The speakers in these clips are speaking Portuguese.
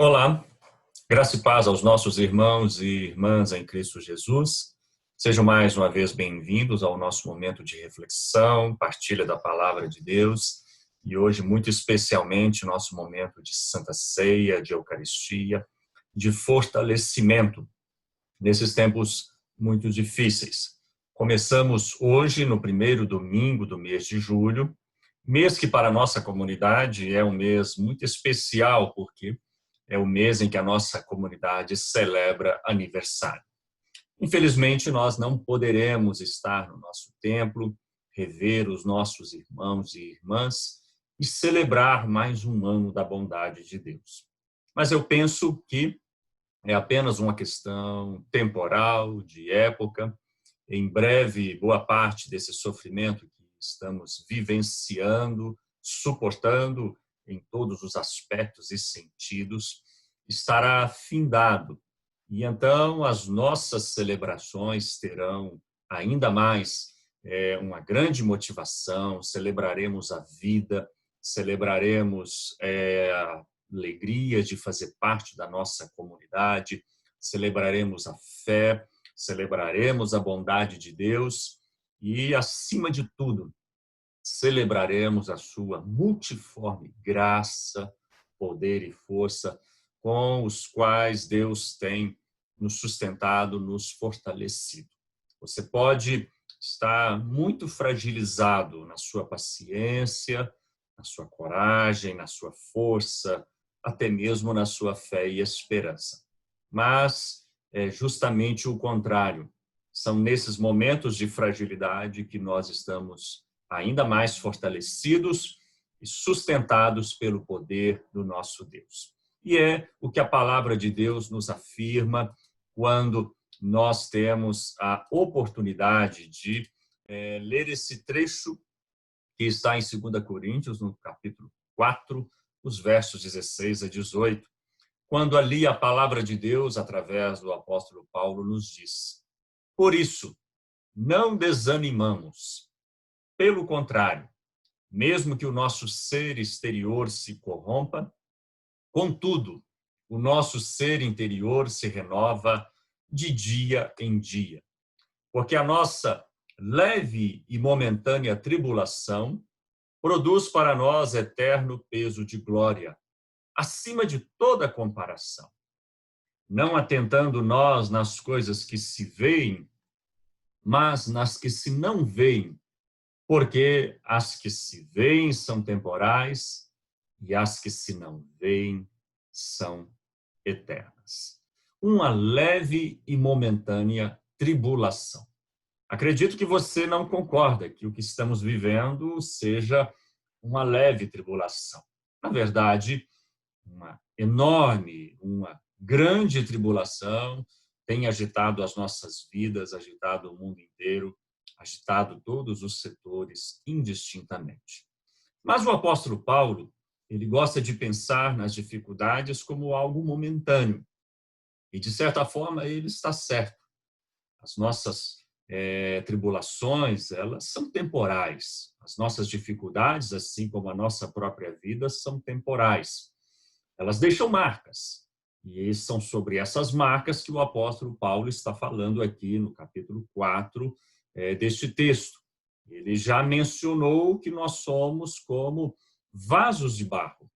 Olá, graça e paz aos nossos irmãos e irmãs em Cristo Jesus. Sejam mais uma vez bem-vindos ao nosso momento de reflexão, partilha da palavra de Deus e hoje, muito especialmente, nosso momento de Santa Ceia, de Eucaristia, de fortalecimento nesses tempos muito difíceis. Começamos hoje, no primeiro domingo do mês de julho, mês que para a nossa comunidade é um mês muito especial, porque é o mês em que a nossa comunidade celebra aniversário. Infelizmente, nós não poderemos estar no nosso templo, rever os nossos irmãos e irmãs e celebrar mais um ano da bondade de Deus. Mas eu penso que é apenas uma questão temporal, de época. Em breve, boa parte desse sofrimento que estamos vivenciando, suportando em todos os aspectos e sentidos, estará findado. E então as nossas celebrações terão ainda mais uma grande motivação, celebraremos a vida, celebraremos a alegria de fazer parte da nossa comunidade, celebraremos a fé, celebraremos a bondade de Deus e, acima de tudo, celebraremos a sua multiforme graça, poder e força com os quais Deus tem nos sustentado, nos fortalecido. Você pode estar muito fragilizado na sua paciência, na sua coragem, na sua força, até mesmo na sua fé e esperança. Mas é justamente o contrário. São nesses momentos de fragilidade que nós estamos ainda mais fortalecidos e sustentados pelo poder do nosso Deus. E é o que a palavra de Deus nos afirma quando nós temos a oportunidade de ler esse trecho que está em 2 Coríntios, no capítulo 4, os versos 16 a 18, quando ali a palavra de Deus, através do apóstolo Paulo, nos diz: por isso, não desanimamos. Pelo contrário, mesmo que o nosso ser exterior se corrompa, contudo, o nosso ser interior se renova de dia em dia. Porque a nossa leve e momentânea tribulação produz para nós eterno peso de glória, acima de toda comparação. Não atentando nós nas coisas que se veem, mas nas que se não veem, porque as que se veem são temporais e as que se não veem são eternas. Uma leve e momentânea tribulação. Acredito que você não concorda que o que estamos vivendo seja uma leve tribulação. Na verdade, uma enorme, uma grande tribulação tem agitado as nossas vidas, agitado o mundo inteiro, agitado todos os setores indistintamente. Mas o apóstolo Paulo, ele gosta de pensar nas dificuldades como algo momentâneo. E, de certa forma, ele está certo. As nossas tribulações, elas são temporais. As nossas dificuldades, assim como a nossa própria vida, são temporais. Elas deixam marcas. E são sobre essas marcas que o apóstolo Paulo está falando aqui no capítulo 4 deste texto. Ele já mencionou que nós somos como vasos de barro.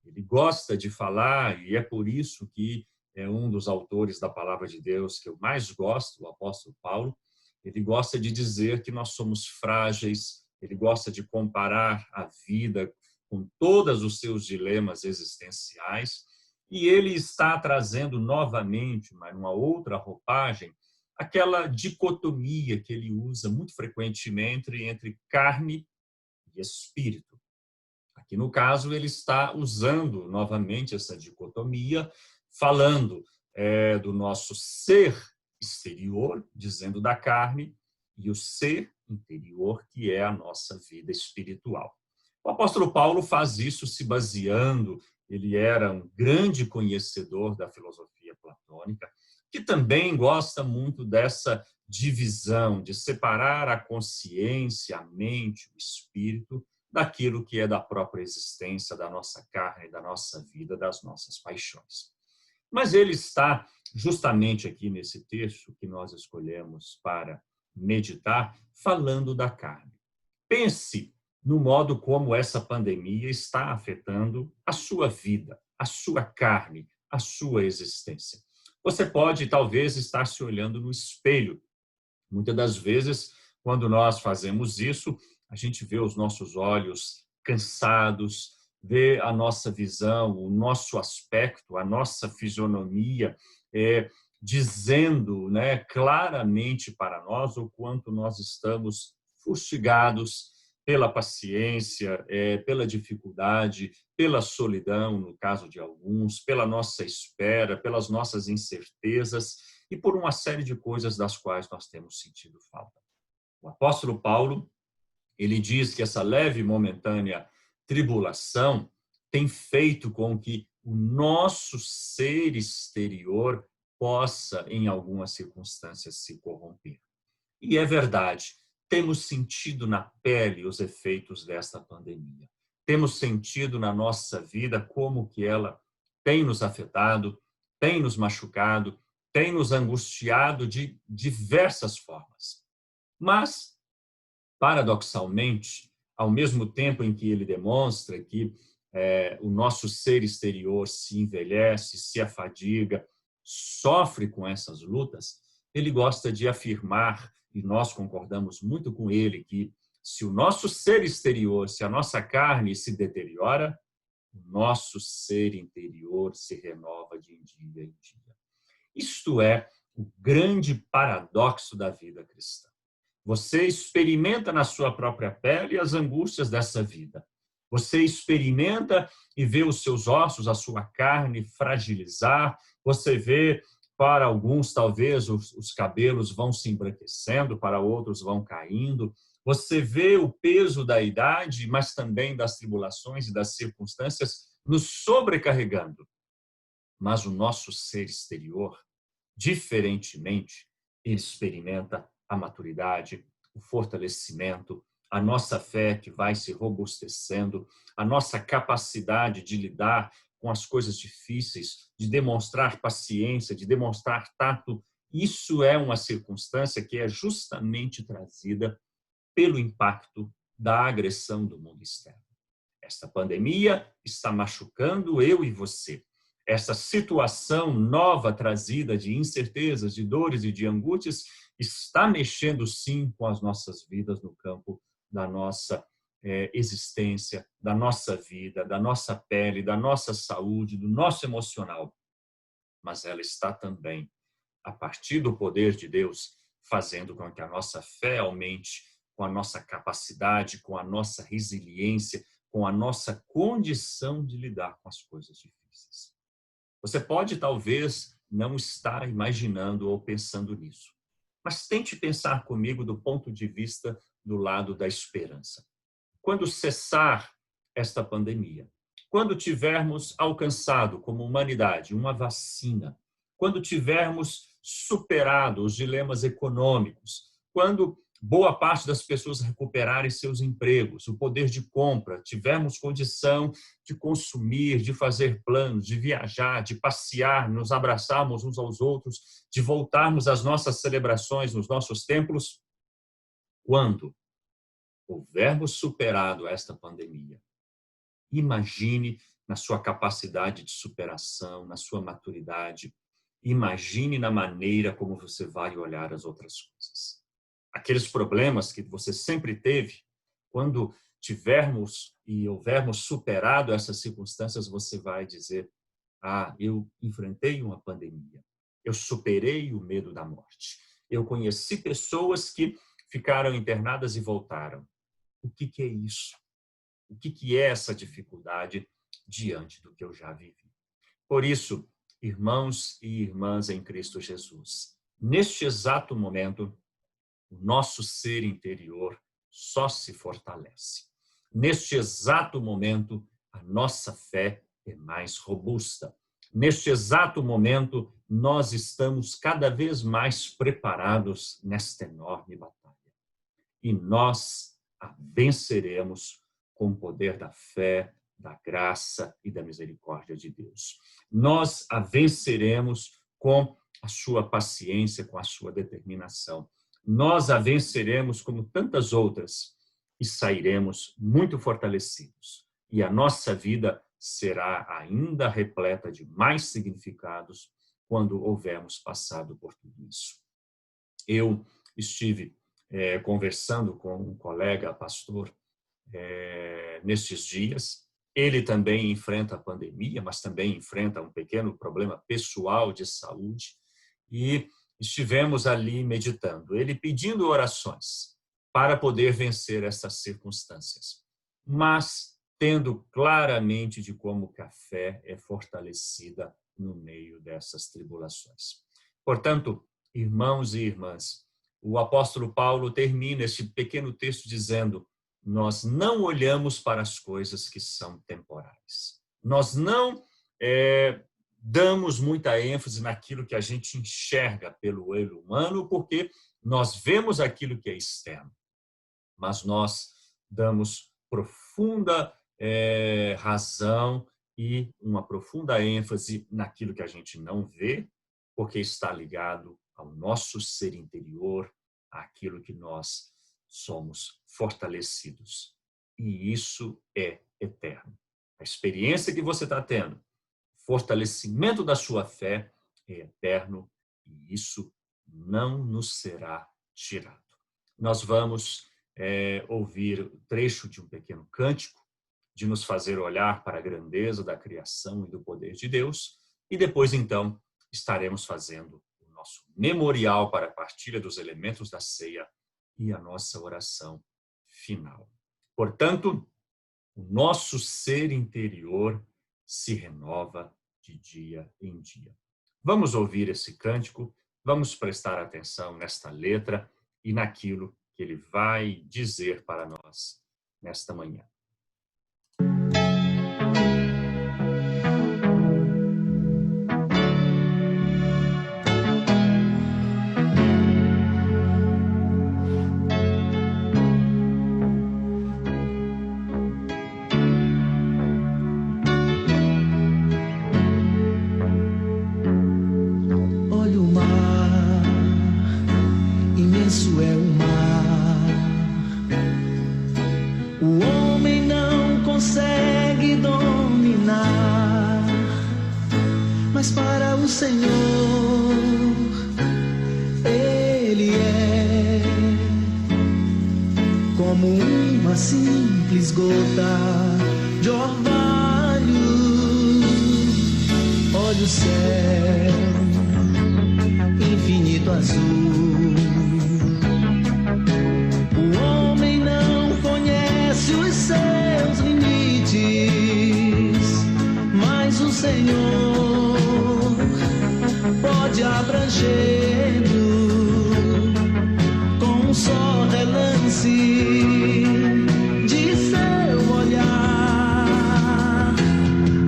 Ele gosta de falar, e é por isso que é um dos autores da palavra de Deus que eu mais gosto, o apóstolo Paulo. Ele gosta de dizer que nós somos frágeis, ele gosta de comparar a vida com todos os seus dilemas existenciais, e ele está trazendo novamente, mas numa outra roupagem, aquela dicotomia que ele usa muito frequentemente entre carne e espírito. Aqui, no caso, ele está usando novamente essa dicotomia, falando do nosso ser exterior, dizendo da carne, e o ser interior, que é a nossa vida espiritual. O apóstolo Paulo faz isso se baseando, ele era um grande conhecedor da filosofia platônica, que também gosta muito dessa divisão, de separar a consciência, a mente, o espírito, daquilo que é da própria existência, da nossa carne, da nossa vida, das nossas paixões. Mas ele está justamente aqui nesse texto que nós escolhemos para meditar, falando da carne. Pense no modo como essa pandemia está afetando a sua vida, a sua carne, a sua existência. Você pode, talvez, estar se olhando no espelho. Muitas das vezes, quando nós fazemos isso, a gente vê os nossos olhos cansados, vê a nossa visão, o nosso aspecto, a nossa fisionomia, dizendo, né, claramente para nós o quanto nós estamos fustigados pela paciência, pela dificuldade, pela solidão, no caso de alguns, pela nossa espera, pelas nossas incertezas e por uma série de coisas das quais nós temos sentido falta. O apóstolo Paulo, ele diz que essa leve e momentânea tribulação tem feito com que o nosso ser exterior possa, em algumas circunstâncias, se corromper. E é verdade, temos sentido na pele os efeitos desta pandemia. Temos sentido na nossa vida como que ela tem nos afetado, tem nos machucado, tem nos angustiado de diversas formas. Mas, paradoxalmente, ao mesmo tempo em que ele demonstra que o nosso ser exterior se envelhece, se afadiga, sofre com essas lutas, ele gosta de afirmar, e nós concordamos muito com ele, que se o nosso ser exterior, se a nossa carne se deteriora, o nosso ser interior se renova de dia em dia. Isto é o grande paradoxo da vida cristã. Você experimenta na sua própria pele as angústias dessa vida. Você experimenta e vê os seus ossos, a sua carne fragilizar. Você vê, para alguns, talvez, os cabelos vão se embranquecendo, para outros vão caindo. Você vê o peso da idade, mas também das tribulações e das circunstâncias nos sobrecarregando. Mas o nosso ser exterior, diferentemente, ele experimenta a maturidade, o fortalecimento, a nossa fé que vai se robustecendo, a nossa capacidade de lidar com as coisas difíceis, de demonstrar paciência, de demonstrar tato. Isso é uma circunstância que é justamente trazida pelo impacto da agressão do mundo externo. Esta pandemia está machucando eu e você. Essa situação nova trazida de incertezas, de dores e de angústias está mexendo, sim, com as nossas vidas no campo da nossa existência, da nossa vida, da nossa pele, da nossa saúde, do nosso emocional. Mas ela está também, a partir do poder de Deus, fazendo com que a nossa fé aumente, com a nossa capacidade, com a nossa resiliência, com a nossa condição de lidar com as coisas difíceis. Você pode, talvez, não estar imaginando ou pensando nisso, mas tente pensar comigo do ponto de vista do lado da esperança. Quando cessar esta pandemia, quando tivermos alcançado como humanidade uma vacina, quando tivermos superado os dilemas econômicos, quando boa parte das pessoas recuperarem seus empregos, o poder de compra, tivermos condição de consumir, de fazer planos, de viajar, de passear, nos abraçarmos uns aos outros, de voltarmos às nossas celebrações nos nossos templos, quando houvermos superado esta pandemia, imagine na sua capacidade de superação, na sua maturidade, imagine na maneira como você vai olhar as outras coisas. Aqueles problemas que você sempre teve, quando tivermos e houvermos superado essas circunstâncias, você vai dizer: eu enfrentei uma pandemia, eu superei o medo da morte, eu conheci pessoas que ficaram internadas e voltaram. O que é isso? O que é essa dificuldade diante do que eu já vivi? Por isso, irmãos e irmãs em Cristo Jesus, neste exato momento, o nosso ser interior só se fortalece. Neste exato momento, a nossa fé é mais robusta. Neste exato momento, nós estamos cada vez mais preparados nesta enorme batalha. E nós a venceremos com o poder da fé, da graça e da misericórdia de Deus. Nós a venceremos com a sua paciência, com a sua determinação. Nós a venceremos como tantas outras e sairemos muito fortalecidos. E a nossa vida será ainda repleta de mais significados quando houvermos passado por tudo isso. Eu estive conversando com um colega pastor nestes dias. Ele também enfrenta a pandemia, mas também enfrenta um pequeno problema pessoal de saúde. E estivemos ali meditando, ele pedindo orações para poder vencer essas circunstâncias, mas tendo claramente de como que a fé é fortalecida no meio dessas tribulações. Portanto, irmãos e irmãs, o apóstolo Paulo termina este pequeno texto dizendo: nós não olhamos para as coisas que são temporais. Nós não damos muita ênfase naquilo que a gente enxerga pelo olho humano, porque nós vemos aquilo que é externo. Mas nós damos profunda razão e uma profunda ênfase naquilo que a gente não vê, porque está ligado ao nosso ser interior, àquilo que nós somos fortalecidos. E isso é eterno. A experiência que você está tendo, fortalecimento da sua fé, é eterno e isso não nos será tirado. Nós vamos ouvir o trecho de um pequeno cântico, de nos fazer olhar para a grandeza da criação e do poder de Deus, e depois, então, estaremos fazendo o nosso memorial para a partilha dos elementos da ceia e a nossa oração final. Portanto, o nosso ser interior se renova de dia em dia. Vamos ouvir esse cântico, vamos prestar atenção nesta letra e naquilo que ele vai dizer para nós nesta manhã. Mas para o Senhor, Ele é como uma simples gota de orvalho. Olha o céu, infinito azul. O homem não conhece os seus limites, mas o Senhor pode abrangê-lo com um só relance de seu olhar.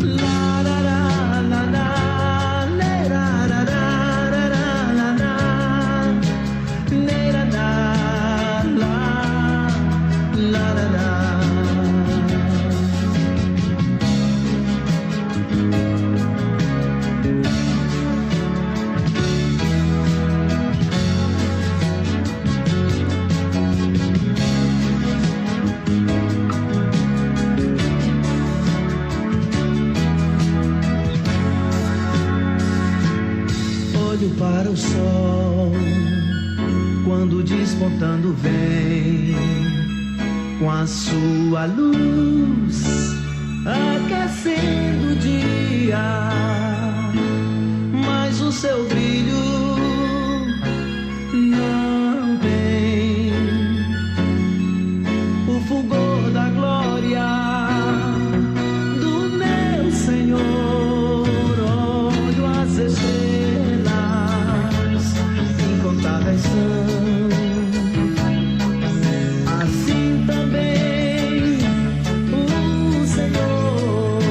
La la la la la, la la la la la la, la la la la. Para o sol, quando despontando vem, com a sua luz aquecendo o dia, mas o seu brilho não tem o fulgor da glória do meu Senhor. Olho as estrelas, incontáveis são, assim também o Senhor.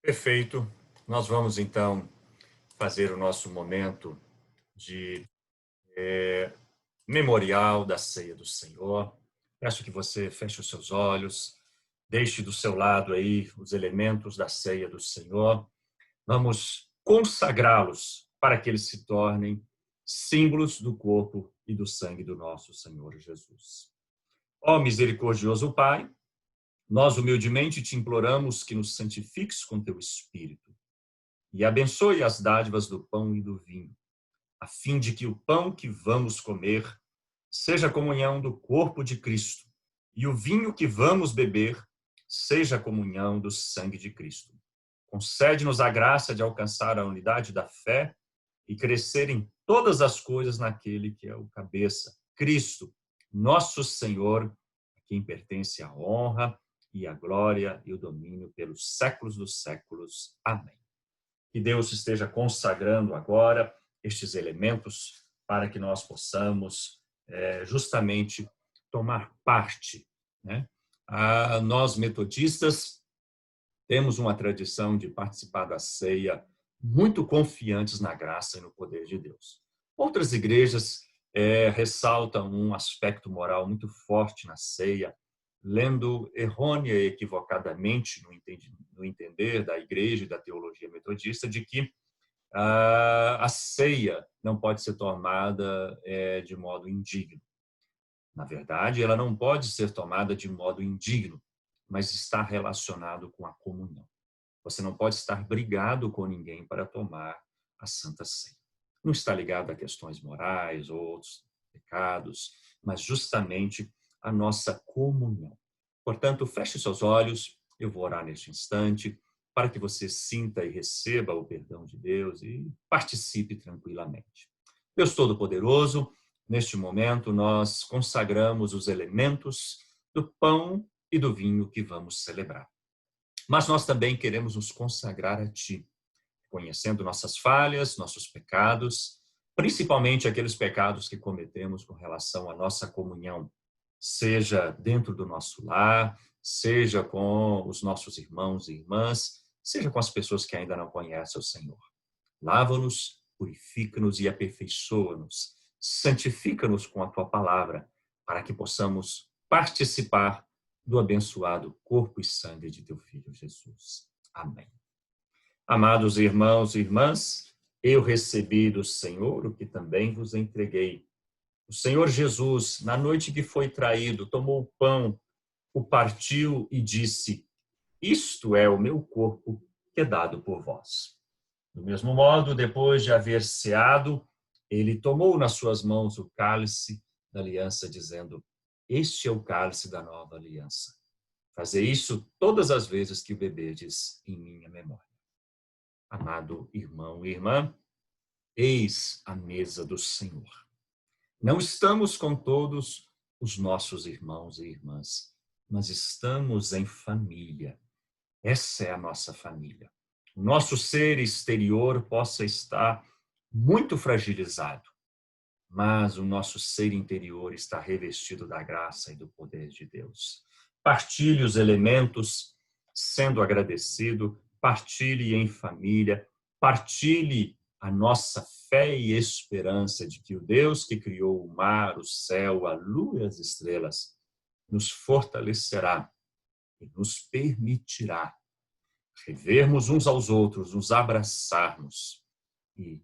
Perfeito. Nós vamos, então, fazer o nosso momento de memorial da ceia do Senhor. Peço que você feche os seus olhos, deixe do seu lado aí os elementos da ceia do Senhor. Vamos consagrá-los para que eles se tornem símbolos do corpo e do sangue do nosso Senhor Jesus. Ó misericordioso Pai, nós humildemente te imploramos que nos santifiques com teu Espírito e abençoe as dádivas do pão e do vinho, a fim de que o pão que vamos comer seja a comunhão do corpo de Cristo e o vinho que vamos beber seja a comunhão do sangue de Cristo. Concede-nos a graça de alcançar a unidade da fé e crescer em todas as coisas naquele que é o cabeça, Cristo, nosso Senhor, a quem pertence a honra e a glória e o domínio pelos séculos dos séculos. Amém. Que Deus esteja consagrando agora estes elementos para que nós possamos justamente tomar parte, né? Nós, metodistas, temos uma tradição de participar da ceia muito confiantes na graça e no poder de Deus. Outras igrejas ressaltam um aspecto moral muito forte na ceia, lendo errônea e equivocadamente no entender da igreja e da teologia metodista de que a ceia não pode ser tomada de modo indigno. Na verdade, ela não pode ser tomada de modo indigno, mas está relacionado com a comunhão. Você não pode estar brigado com ninguém para tomar a Santa Ceia. Não está ligado a questões morais ou outros pecados, mas justamente a nossa comunhão. Portanto, feche seus olhos, eu vou orar neste instante, para que você sinta e receba o perdão de Deus e participe tranquilamente. Deus Todo-Poderoso, neste momento nós consagramos os elementos do pão e do vinho que vamos celebrar. Mas nós também queremos nos consagrar a Ti, conhecendo nossas falhas, nossos pecados, principalmente aqueles pecados que cometemos com relação à nossa comunhão, seja dentro do nosso lar, seja com os nossos irmãos e irmãs, seja com as pessoas que ainda não conhecem o Senhor. Lava-nos, purifica-nos e aperfeiçoa-nos, santifica-nos com a Tua palavra, para que possamos participar do abençoado corpo e sangue de Teu Filho Jesus. Amém. Amados irmãos e irmãs, eu recebi do Senhor o que também vos entreguei. O Senhor Jesus, na noite que foi traído, tomou o pão, o partiu e disse: isto é o meu corpo que é dado por vós. Do mesmo modo, depois de haver ceado, ele tomou nas suas mãos o cálice da aliança, dizendo: este é o cálice da nova aliança. Fazei isso todas as vezes que o beberdes em minha memória. Amado irmão e irmã, eis a mesa do Senhor. Não estamos com todos os nossos irmãos e irmãs, mas estamos em família. Essa é a nossa família. O nosso ser exterior possa estar muito fragilizado, mas o nosso ser interior está revestido da graça e do poder de Deus. Partilhe os elementos, sendo agradecido, partilhe em família, partilhe a nossa fé e esperança de que o Deus que criou o mar, o céu, a lua e as estrelas nos fortalecerá e nos permitirá revermos uns aos outros, nos abraçarmos e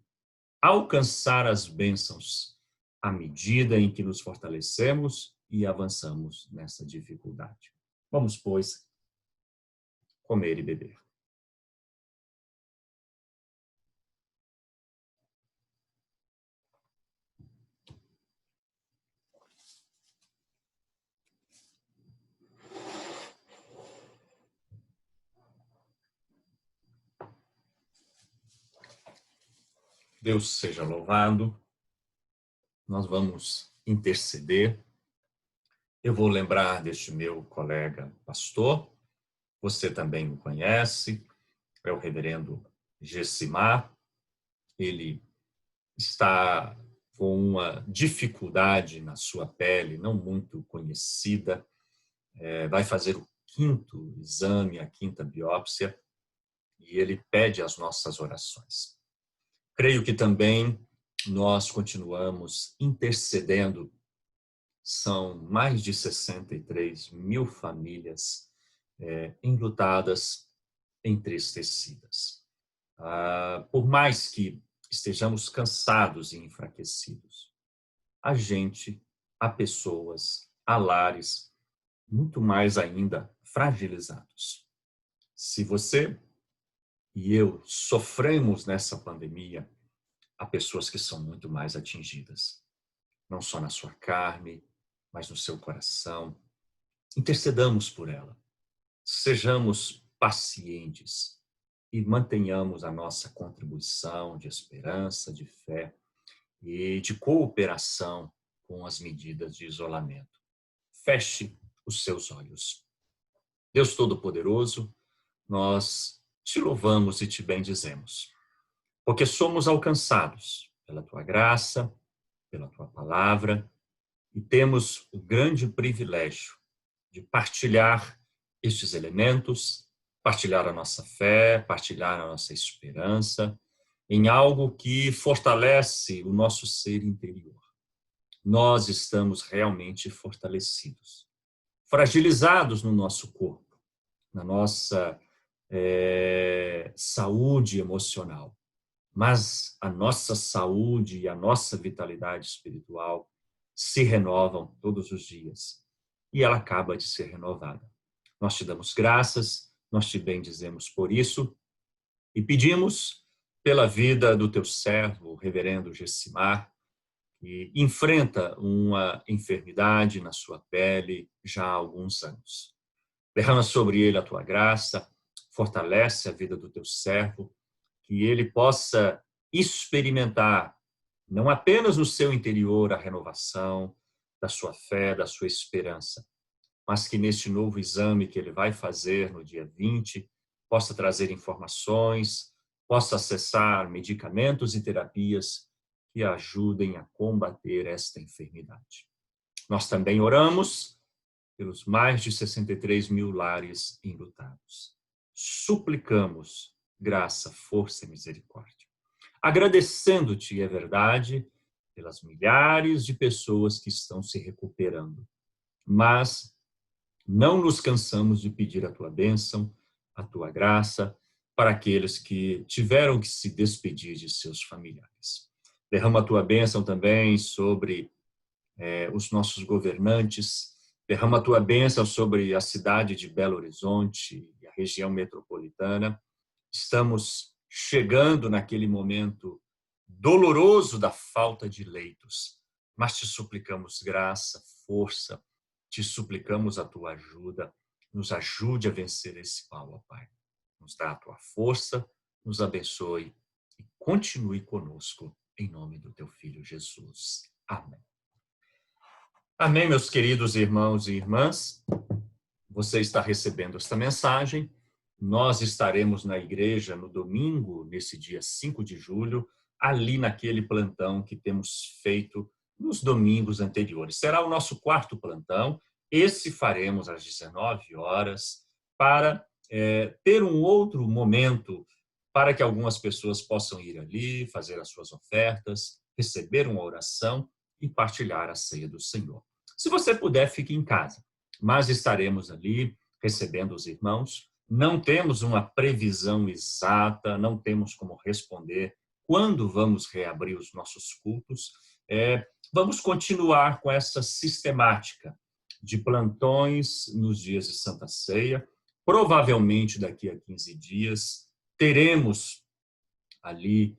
alcançar as bênçãos à medida em que nos fortalecemos e avançamos nessa dificuldade. Vamos, pois, comer e beber. Deus seja louvado. Nós vamos interceder. Eu vou lembrar deste meu colega pastor. Você também o conhece. É o reverendo Gessimar. Ele está com uma dificuldade na sua pele, não muito conhecida. Vai fazer o 5º exame, a 5ª biópsia. e Ele pede as nossas orações. Creio que também nós continuamos intercedendo. São mais de 63 mil famílias enlutadas, entristecidas. Por mais que estejamos cansados e enfraquecidos, há pessoas, há lares, muito mais ainda fragilizados. Se você e eu sofremos nessa pandemia, há pessoas que são muito mais atingidas, não só na sua carne, mas no seu coração. Intercedamos por ela. Sejamos pacientes e mantenhamos a nossa contribuição de esperança, de fé e de cooperação com as medidas de isolamento. Feche os seus olhos. Deus Todo-Poderoso, nós te louvamos e te bendizemos, porque somos alcançados pela tua graça, pela tua palavra, e temos o grande privilégio de partilhar estes elementos, partilhar a nossa fé, partilhar a nossa esperança em algo que fortalece o nosso ser interior. Nós estamos realmente fortalecidos, fragilizados no nosso corpo, na nossa saúde emocional, mas a nossa saúde e a nossa vitalidade espiritual se renovam todos os dias e ela acaba de ser renovada. Nós te damos graças, nós te bendizemos por isso e pedimos pela vida do teu servo, o reverendo Gessimar, que enfrenta uma enfermidade na sua pele já há alguns anos. Derrama sobre ele a tua graça, fortalece a vida do teu servo, que ele possa experimentar, não apenas no seu interior, a renovação da sua fé, da sua esperança, mas que neste novo exame que ele vai fazer no dia 20, possa trazer informações, possa acessar medicamentos e terapias que ajudem a combater esta enfermidade. Nós também oramos pelos mais de 63 mil lares enlutados. Suplicamos graça, força e misericórdia. Agradecendo-te, é verdade, pelas milhares de pessoas que estão se recuperando, mas não nos cansamos de pedir a tua bênção, a tua graça, para aqueles que tiveram que se despedir de seus familiares. Derrama a tua bênção também sobre os nossos governantes, derrama a tua bênção sobre a cidade de Belo Horizonte e a região metropolitana. Estamos chegando naquele momento doloroso da falta de leitos, mas te suplicamos graça, força, te suplicamos a tua ajuda, nos ajude a vencer esse mal, ó Pai. Nos dá a tua força, nos abençoe e continue conosco, em nome do teu Filho Jesus. Amém. Amém, meus queridos irmãos e irmãs. Você está recebendo esta mensagem. Nós estaremos na igreja no domingo, nesse dia 5 de julho, ali naquele plantão que temos feito nos domingos anteriores. Será o nosso quarto plantão. Esse faremos às 19 horas para ter um outro momento para que algumas pessoas possam ir ali, fazer as suas ofertas, receber uma oração e partilhar a ceia do Senhor. Se você puder, fique em casa, mas estaremos ali recebendo os irmãos. Não temos uma previsão exata, não temos como responder quando vamos reabrir os nossos cultos. Vamos continuar com essa sistemática de plantões nos dias de Santa Ceia. Provavelmente daqui a 15 dias teremos ali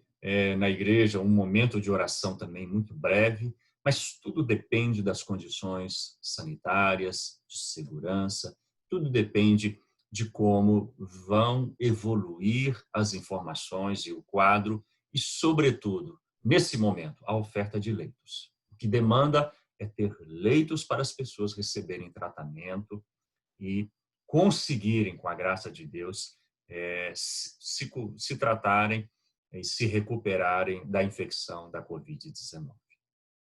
na igreja um momento de oração também muito breve, mas tudo depende das condições sanitárias, de segurança, tudo depende de como vão evoluir as informações e o quadro e, sobretudo, nesse momento, a oferta de leitos. O que demanda é ter leitos para as pessoas receberem tratamento e conseguirem, com a graça de Deus, se tratarem e se recuperarem da infecção da Covid-19.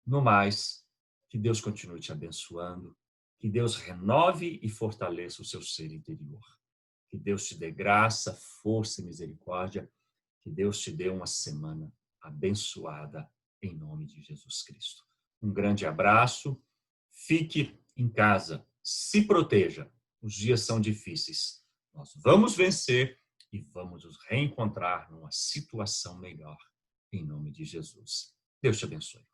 No mais, que Deus continue te abençoando, que Deus renove e fortaleça o seu ser interior. Que Deus te dê graça, força e misericórdia. Que Deus te dê uma semana abençoada em nome de Jesus Cristo. Um grande abraço. Fique em casa. Se proteja. Os dias são difíceis. Nós vamos vencer e vamos nos reencontrar numa situação melhor. Em nome de Jesus. Deus te abençoe.